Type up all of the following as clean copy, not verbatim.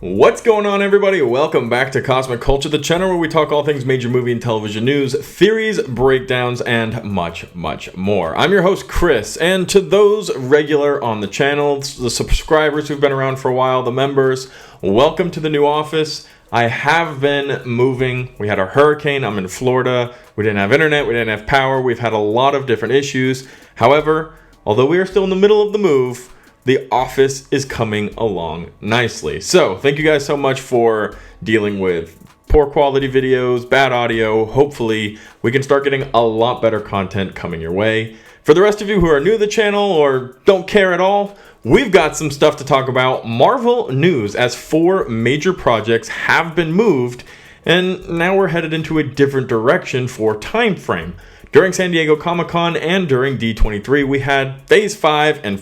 What's going on, everybody? Welcome back to Cosmic Culture, the channel where we talk all things major movie and television news, theories, breakdowns, and much more. I'm your host, Chris, and to those regular on the channel, the subscribers who've been around for a while, the members, welcome to the new office. I have been moving. We had a hurricane. I'm in Florida. We didn't have internet. We didn't have power. We've had a lot of different issues. However, although we are still in the middle of the move, the office is coming along nicely. So thank you guys so much for dealing with poor quality videos, bad audio. Hopefully we can start getting a lot better content coming your way. For the rest of you who are new to the channel or don't care at all, we've got some stuff to talk about. Marvel news, as 4 major projects have been moved, and now we're headed into a different direction for time frame. During San Diego Comic-Con and during D23, we had Phase 5 and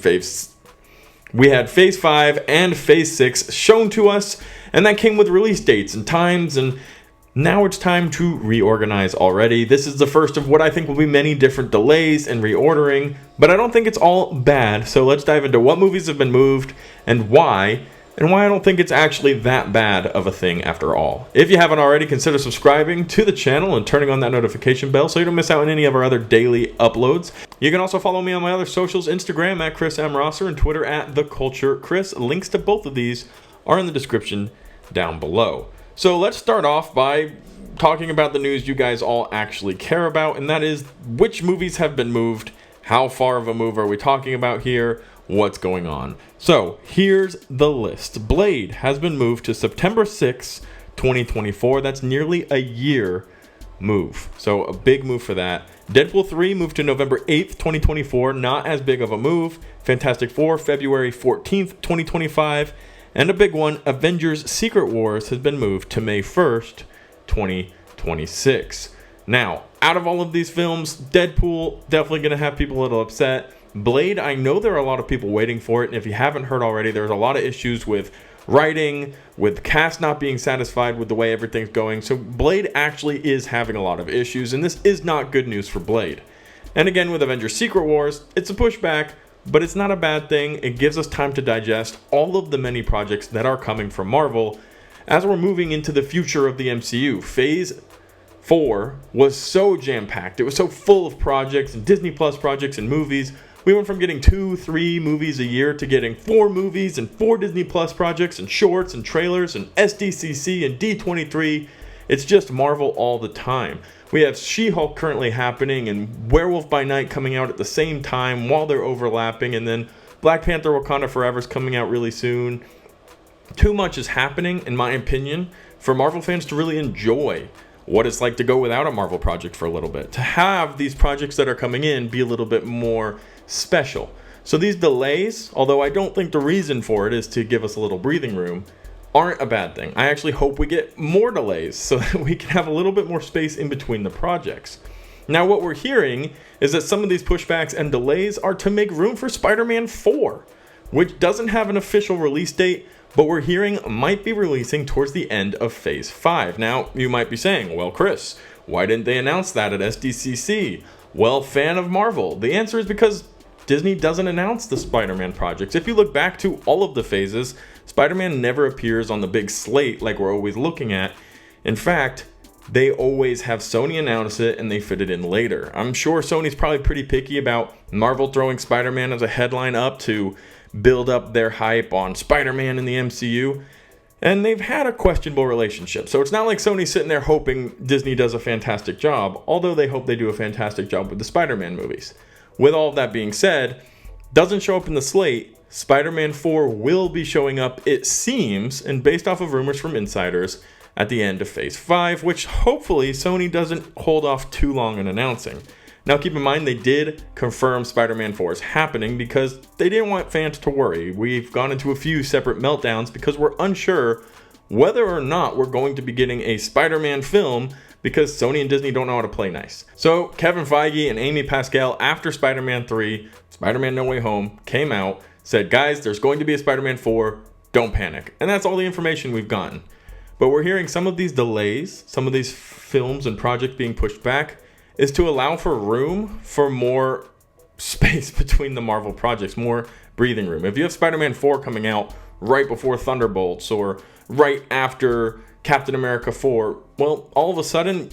Phase 6 shown to us, and that came with release dates and times, and now it's time to reorganize already. This is the first of what I think will be many different delays and reordering, but I don't think it's all bad. So let's dive into what movies have been moved and why I don't think it's actually that bad of a thing after all. If you haven't already, consider subscribing to the channel and turning on that notification bell so you don't miss out on any of our other daily uploads. You can also follow me on my other socials, Instagram at Chris M. Rosser and Twitter at TheCultureChris. Links to both of these are in the description down below. So let's start off by talking about the news you guys all actually care about, and that is which movies have been moved, how far of a move are we talking about here, what's going on. So here's the list. Blade has been moved to September 6, 2024. That's nearly a year move. So a big move for that. Deadpool 3 moved to November 8th, 2024. Not as big of a move. Fantastic Four, February 14th, 2025. And a big one, Avengers Secret Wars has been moved to May 1st, 2026. Now, out of all of these films, Deadpool definitely going to have people a little upset. Blade, I know there are a lot of people waiting for it, and if you haven't heard already, there's a lot of issues with writing, with cast not being satisfied with the way everything's going. So Blade actually is having a lot of issues, and this is not good news for Blade. And again, with Avengers Secret Wars, it's a pushback, but it's not a bad thing. It gives us time to digest all of the many projects that are coming from Marvel as we're moving into the future of the MCU. Phase 4 was so jam-packed. It was so full of projects and Disney Plus projects and movies. We went from getting 2-3 movies a year to getting 4 movies and 4 Disney Plus projects and shorts and trailers and SDCC and D23. It's just Marvel all the time. We have She-Hulk currently happening and Werewolf by Night coming out at the same time while they're overlapping, and then Black Panther Wakanda Forever is coming out really soon. Too much is happening, in my opinion, for Marvel fans to really enjoy what it's like to go without a Marvel project for a little bit. To have these projects that are coming in be a little bit more special. So these delays, although I don't think the reason for it is to give us a little breathing room, aren't a bad thing. I actually hope we get more delays so that we can have a little bit more space in between the projects. Now what we're hearing is that some of these pushbacks and delays are to make room for SpiderMan 4, which doesn't have an official release date, but we're hearing might be releasing towards the end of Phase 5. Now, you might be saying, well, Chris, why didn't they announce that at SDCC? Well, fan of Marvel. The answer is because Disney doesn't announce the Spider-Man projects. If you look back to all of the phases, Spider-Man never appears on the big slate like we're always looking at. In fact, they always have Sony announce it and they fit it in later. I'm sure Sony's probably pretty picky about Marvel throwing Spider-Man as a headline up to build up their hype on Spider-Man in the MCU. And they've had a questionable relationship. So it's not like Sony's sitting there hoping Disney does a fantastic job, although they hope they do a fantastic job with the Spider-Man movies. With all of that being said, doesn't show up in the slate, Spider-Man 4 will be showing up, it seems, and based off of rumors from insiders, at the end of Phase 5, which hopefully Sony doesn't hold off too long in announcing. Now keep in mind they did confirm Spider-Man 4 is happening because they didn't want fans to worry. We've gone into a few separate meltdowns because we're unsure whether or not we're going to be getting a Spider-Man film because Sony and Disney don't know how to play nice. So Kevin Feige and Amy Pascal, after Spider-Man 3, Spider-Man No Way Home came out, said, guys, there's going to be a Spider-Man 4, don't panic. And that's all the information we've gotten. But we're hearing some of these delays, some of these films and projects being pushed back, is to allow for room for more space between the Marvel projects, more breathing room. If you have Spider-Man 4 coming out right before Thunderbolts or right after Captain America 4. Well, all of a sudden,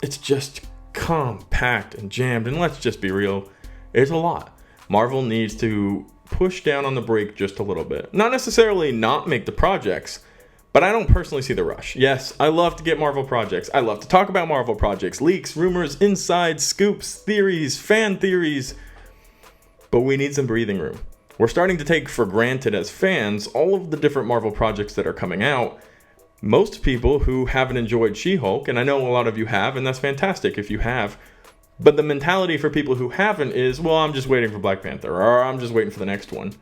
it's just compact and jammed. And let's just be real, it's a lot. Marvel needs to push down on the brake just a little bit. Not necessarily not make the projects, but I don't personally see the rush. Yes, I love to get Marvel projects. I love to talk about Marvel projects, leaks, rumors, insides, scoops, theories, fan theories. But we need some breathing room. We're starting to take for granted as fans all of the different Marvel projects that are coming out. Most people who haven't enjoyed She-Hulk, and I know a lot of you have, and that's fantastic if you have, but the mentality for people who haven't is, well, I'm just waiting for Black Panther, or I'm just waiting for the next one.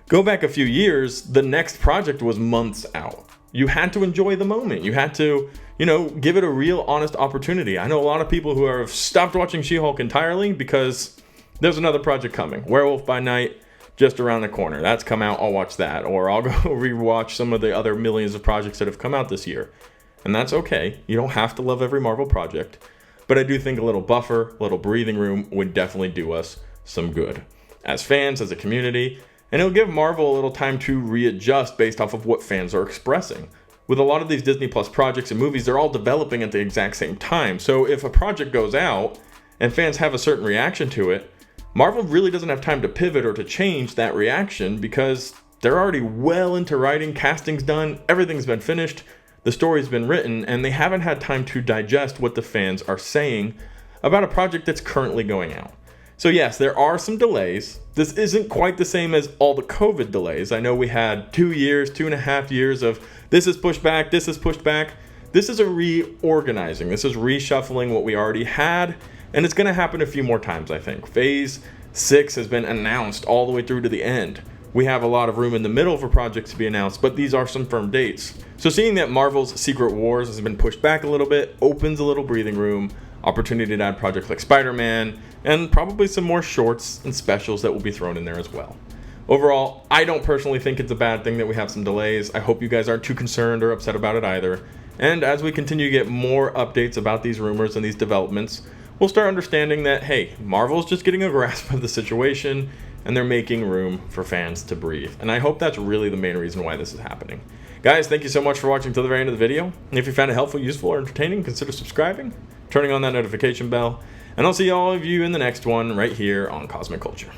Go back a few years, the next project was months out. You had to enjoy the moment. You had to, give it a real honest opportunity. I know a lot of people who have stopped watching She-Hulk entirely because there's another project coming. Werewolf by Night, just around the corner. That's come out, I'll watch that. Or I'll go rewatch some of the other millions of projects that have come out this year. And that's okay. You don't have to love every Marvel project. But I do think a little buffer, a little breathing room would definitely do us some good. As fans, as a community, and it'll give Marvel a little time to readjust based off of what fans are expressing. With a lot of these Disney Plus projects and movies, they're all developing at the exact same time. So if a project goes out and fans have a certain reaction to it, Marvel really doesn't have time to pivot or to change that reaction because they're already well into writing, casting's done, everything's been finished, the story's been written, and they haven't had time to digest what the fans are saying about a project that's currently going out. So yes, there are some delays. This isn't quite the same as all the COVID delays. I know we had 2.5 years of this is pushed back, this is pushed back. This is a reorganizing. This is reshuffling what we already had, and it's going to happen a few more times, I think. Phase 6 has been announced all the way through to the end. We have a lot of room in the middle for projects to be announced, but these are some firm dates. So seeing that Marvel's Secret Wars has been pushed back a little bit opens a little breathing room, opportunity to add projects like SpiderMan, and probably some more shorts and specials that will be thrown in there as well. Overall, I don't personally think it's a bad thing that we have some delays. I hope you guys aren't too concerned or upset about it either. And as we continue to get more updates about these rumors and these developments, we'll start understanding that, hey, Marvel's just getting a grasp of the situation and they're making room for fans to breathe. And I hope that's really the main reason why this is happening. Guys, thank you so much for watching till the very end of the video. And if you found it helpful, useful, or entertaining, consider subscribing, turning on that notification bell, and I'll see all of you in the next one right here on Cosmic Culture.